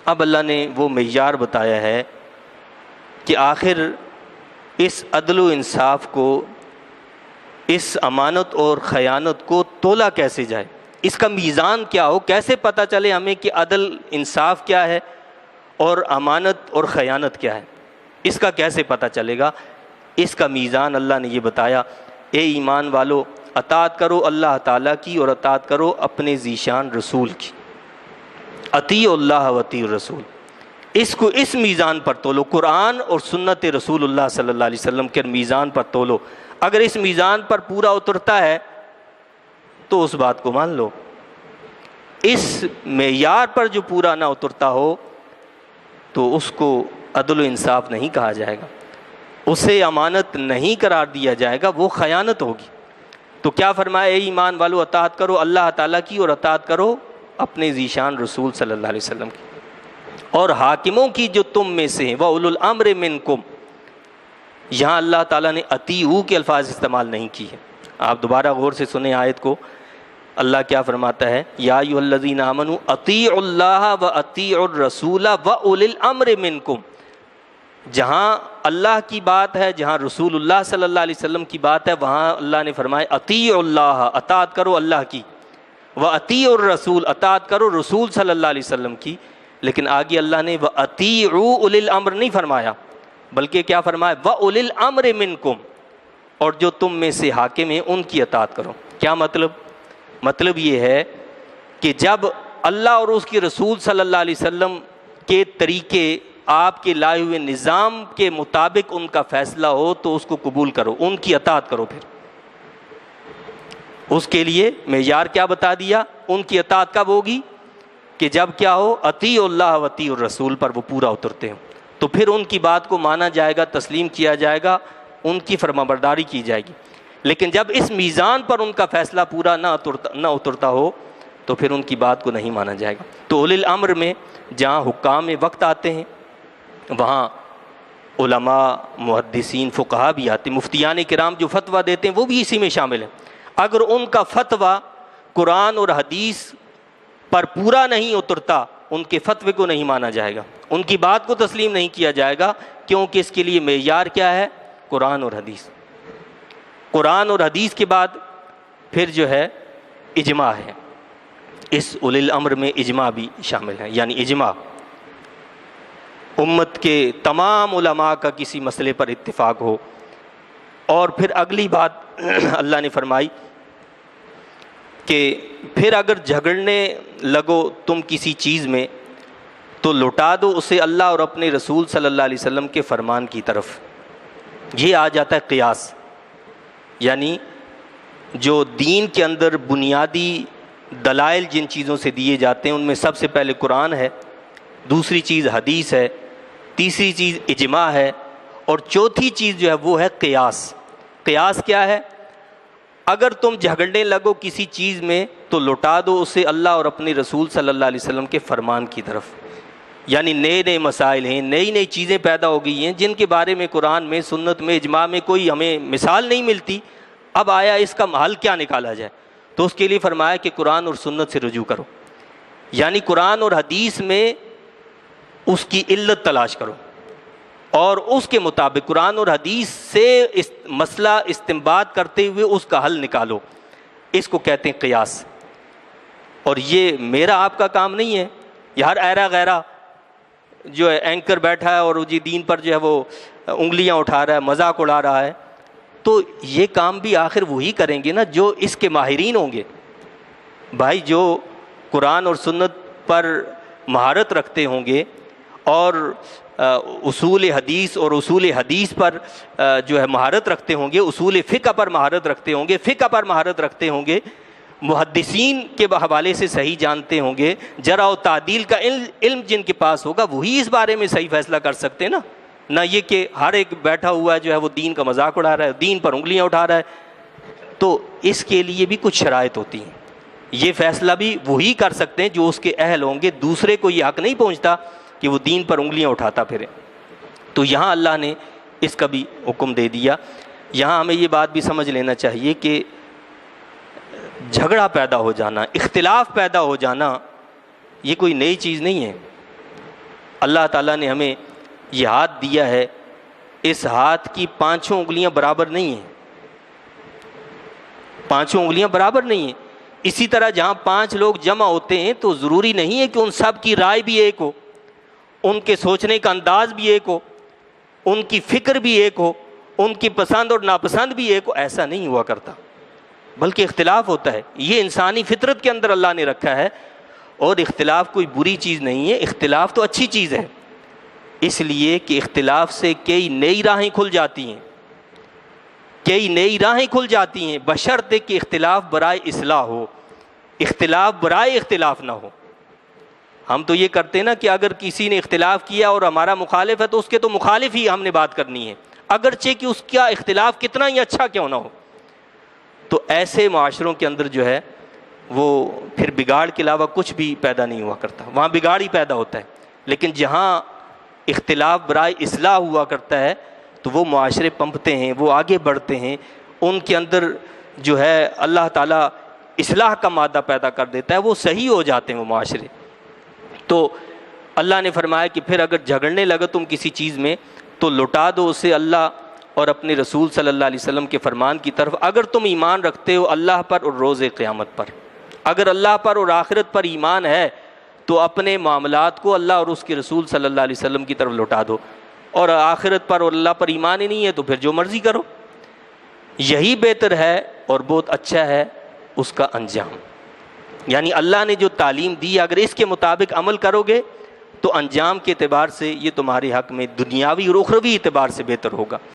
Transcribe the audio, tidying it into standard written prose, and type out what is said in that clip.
اب اللہ نے وہ معیار بتایا ہے کہ آخر اس عدل و انصاف کو، اس امانت اور خیانت کو تولا کیسے جائے، اس کا میزان کیا ہو، کیسے پتہ چلے ہمیں کہ عدل انصاف کیا ہے اور امانت اور خیانت کیا ہے، اس کا کیسے پتہ چلے گا؟ اس کا میزان اللہ نے یہ بتایا، اے ایمان والو اطاعت کرو اللہ تعالیٰ کی اور اطاعت کرو اپنے ذیشان رسول کی، اطیعوا اللہ و اطیعوا الرسول، اس کو اس میزان پر تولو، قرآن اور سنت رسول اللہ صلی اللہ علیہ وسلم کے میزان پر تولو۔ اگر اس میزان پر پورا اترتا ہے تو اس بات کو مان لو، اس معیار پر جو پورا نہ اترتا ہو تو اس کو عدل و انصاف نہیں کہا جائے گا، اسے امانت نہیں قرار دیا جائے گا، وہ خیانت ہوگی۔ تو کیا فرمایا، اے ایمان والو اطاعت کرو اللہ تعالیٰ کی اور اطاعت کرو اپنے ذیشان رسول صلی اللہ علیہ وسلم کی، اور حاکموں کی جو تم میں سے ہیں، وَأُولُو الْأَمْرِ مِنْكُمْ، یہاں اللہ تعالیٰ نے اطیعوا کے الفاظ استعمال نہیں کی ہے۔ آپ دوبارہ غور سے سنیں آیت کو، اللہ کیا فرماتا ہے، یا ایھا الذین آمنوا اطیعوا اللہ واطیعوا الرسول وَأُولِي الْأَمْرِ مِنْكُمْ، جہاں اللہ کی بات ہے، جہاں رسول اللہ صلی اللہ علیہ وسلم کی بات ہے، وہاں اللہ نے فرمایا اطیعوا اللہ، اطاعت کرو اللہ کی، واطیعوا الرسول، اطاعت کرو رسول صلی اللہ علیہ وسلم کی۔ لیکن آگے اللہ نے واطیعوا اولی الامر نہیں فرمایا، بلکہ کیا فرمایا، واولی الامر منکم، اور جو تم میں سے حاکم ہیں ان کی اطاعت کرو۔ کیا مطلب؟ مطلب یہ ہے کہ جب اللہ اور اس کی رسول صلی اللہ علیہ وسلم کے طریقے، آپ کے لائے ہوئے نظام کے مطابق ان کا فیصلہ ہو تو اس کو قبول کرو، ان کی اطاعت کرو۔ پھر اس کے لیے معیار کیا بتا دیا، ان کی اطاعت کب ہوگی کہ جب کیا ہو، اطیعوا اللہ و اطیعوا الرسول پر وہ پورا اترتے ہوں، تو پھر ان کی بات کو مانا جائے گا، تسلیم کیا جائے گا، ان کی فرمانبرداری کی جائے گی۔ لیکن جب اس میزان پر ان کا فیصلہ پورا نہ اترتا ہو تو پھر ان کی بات کو نہیں مانا جائے گا۔ تو اولی الامر میں جہاں حکام وقت آتے ہیں وہاں علماء، محدثین، فقہا بھی آتے ہیں، مفتیان کرام جو فتویٰ دیتے ہیں وہ بھی اسی میں شامل ہیں۔ اگر ان کا فتویٰ قرآن اور حدیث پر پورا نہیں اترتا، ان کے فتوے کو نہیں مانا جائے گا، ان کی بات کو تسلیم نہیں کیا جائے گا، کیونکہ اس کے لیے معیار کیا ہے، قرآن اور حدیث۔ قرآن اور حدیث کے بعد پھر جو ہے اجماع ہے، اس اولی الامر میں اجماع بھی شامل ہے، یعنی اجماع امت کے تمام علماء کا کسی مسئلے پر اتفاق ہو۔ اور پھر اگلی بات اللہ نے فرمائی کہ پھر اگر جھگڑنے لگو تم کسی چیز میں تو لوٹا دو اسے اللہ اور اپنے رسول صلی اللہ علیہ وسلم کے فرمان کی طرف۔ یہ آ جاتا ہے قیاس، یعنی جو دین کے اندر بنیادی دلائل جن چیزوں سے دیے جاتے ہیں ان میں سب سے پہلے قرآن ہے، دوسری چیز حدیث ہے، تیسری چیز اجماع ہے، اور چوتھی چیز جو ہے وہ ہے قیاس۔ قیاس کیا ہے؟ اگر تم جھگڑنے لگو کسی چیز میں تو لوٹا دو اسے اللہ اور اپنے رسول صلی اللہ علیہ وسلم کے فرمان کی طرف۔ یعنی نئے نئے مسائل ہیں، نئی نئی چیزیں پیدا ہو گئی ہیں جن کے بارے میں قرآن میں، سنت میں، اجماع میں کوئی ہمیں مثال نہیں ملتی، اب آیا اس کا حل کیا نکالا جائے، تو اس کے لیے فرمایا کہ قرآن اور سنت سے رجوع کرو، یعنی قرآن اور حدیث میں اس کی علت تلاش کرو اور اس کے مطابق قرآن اور حدیث سے مسئلہ استنباط کرتے ہوئے اس کا حل نکالو۔ اس کو کہتے ہیں قیاس۔ اور یہ میرا آپ کا کام نہیں ہے، یہ ہر ایرا غیرہ جو ہے اینکر بیٹھا ہے اور جی دین پر جو ہے وہ انگلیاں اٹھا رہا ہے، مذاق اڑا رہا ہے، تو یہ کام بھی آخر وہی کریں گے نا جو اس کے ماہرین ہوں گے۔ بھائی جو قرآن اور سنت پر مہارت رکھتے ہوں گے اور اصول حدیث اور اصول حدیث پر جو ہے مہارت رکھتے ہوں گے، اصول فقہ پر مہارت رکھتے ہوں گے، فقہ پر مہارت رکھتے ہوں گے، محدثین کے حوالے سے صحیح جانتے ہوں گے، جرح و تعدیل کا علم جن کے پاس ہوگا وہی اس بارے میں صحیح فیصلہ کر سکتے ہیں نا، نہ یہ کہ ہر ایک بیٹھا ہوا ہے جو ہے وہ دین کا مذاق اڑا رہا ہے، دین پر انگلیاں اٹھا رہا ہے۔ تو اس کے لیے بھی کچھ شرائط ہوتی ہیں، یہ فیصلہ بھی وہی کر سکتے ہیں جو اس کے اہل ہوں گے، دوسرے کو یہ حق نہیں پہنچتا کہ وہ دین پر انگلیاں اٹھاتا پھرے۔ تو یہاں اللہ نے اس کا بھی حکم دے دیا۔ یہاں ہمیں یہ بات بھی سمجھ لینا چاہیے کہ جھگڑا پیدا ہو جانا، اختلاف پیدا ہو جانا، یہ کوئی نئی چیز نہیں ہے۔ اللہ تعالیٰ نے ہمیں یہ ہاتھ دیا ہے، اس ہاتھ کی پانچوں انگلیاں برابر نہیں ہیں، پانچوں انگلیاں برابر نہیں ہیں۔ اسی طرح جہاں 5 لوگ جمع ہوتے ہیں تو ضروری نہیں ہے کہ ان سب کی رائے بھی ایک ہو، ان کے سوچنے کا انداز بھی ایک ہو، ان کی فکر بھی ایک ہو، ان کی پسند اور ناپسند بھی ایک ہو، ایسا نہیں ہوا کرتا، بلکہ اختلاف ہوتا ہے۔ یہ انسانی فطرت کے اندر اللہ نے رکھا ہے، اور اختلاف کوئی بری چیز نہیں ہے، اختلاف تو اچھی چیز ہے، اس لیے کہ اختلاف سے کئی نئی راہیں کھل جاتی ہیں، کئی نئی راہیں کھل جاتی ہیں، بشرطے کہ اختلاف برائے اصلاح ہو، اختلاف برائے اختلاف نہ ہو۔ ہم تو یہ کرتے ہیں نا کہ اگر کسی نے اختلاف کیا اور ہمارا مخالف ہے تو اس کے تو مخالف ہی ہم نے بات کرنی ہے، اگرچہ کہ اس کا اختلاف کتنا ہی اچھا کیوں نہ ہو۔ تو ایسے معاشروں کے اندر جو ہے وہ پھر بگاڑ کے علاوہ کچھ بھی پیدا نہیں ہوا کرتا، وہاں بگاڑ ہی پیدا ہوتا ہے۔ لیکن جہاں اختلاف برائے اصلاح ہوا کرتا ہے تو وہ معاشرے پنپتے ہیں، وہ آگے بڑھتے ہیں، ان کے اندر جو ہے اللہ تعالیٰ اصلاح کا مادہ پیدا کر دیتا ہے، وہ صحیح ہو جاتے ہیں وہ معاشرے۔ تو اللہ نے فرمایا کہ پھر اگر جھگڑنے لگے تم کسی چیز میں تو لوٹا دو اسے اللہ اور اپنے رسول صلی اللہ علیہ وسلم کے فرمان کی طرف، اگر تم ایمان رکھتے ہو اللہ پر اور روز قیامت پر۔ اگر اللہ پر اور آخرت پر ایمان ہے تو اپنے معاملات کو اللہ اور اس کے رسول صلی اللہ علیہ وسلم کی طرف لوٹا دو، اور آخرت پر اور اللہ پر ایمان ہی نہیں ہے تو پھر جو مرضی کرو، یہی بہتر ہے اور بہت اچھا ہے اس کا انجام۔ یعنی اللہ نے جو تعلیم دی اگر اس کے مطابق عمل کرو گے تو انجام کے اعتبار سے یہ تمہارے حق میں دنیاوی اور اخروی اعتبار سے بہتر ہوگا۔